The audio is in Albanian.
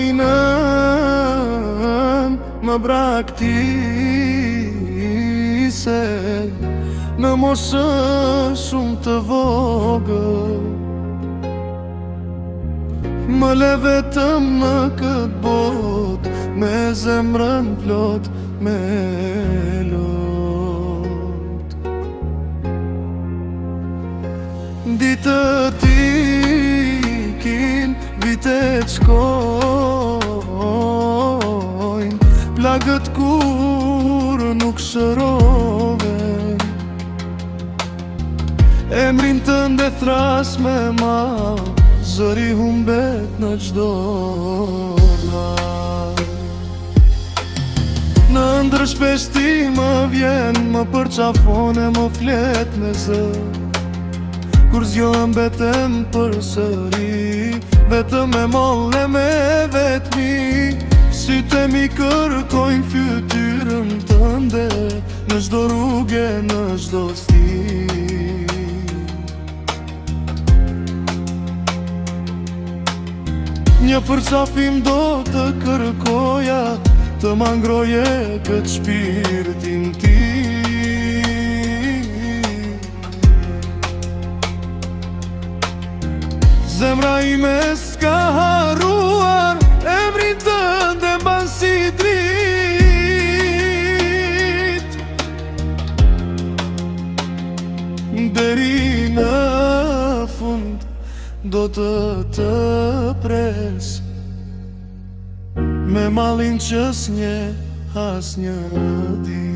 inën më braktise në moshë shumë të vogël. Më le vetëm në këtë botë me zemrën plot me lot. Ditët ikin, vitet shkojnë, plagët kur nuk shëroven. Emrin tënde thras me ma, zëri humbet në gjdo lar. Në ndër shpesh ti më vjen, më përqafon e më flet me zë. Kur zjohem betem për sëri, vetëm e moll e me vetmi. Sytë mi kërkojnë fytyrën tënde, në gjdo rrugë, në gjdo stil. Një përqafim do të kërkoja, të mangroje këtë shpirtin ti. Zemra ime s'ka haruar, emrin tënde mban si dritë. Deri në fund do të pres, me malin që s'nje as një ditë.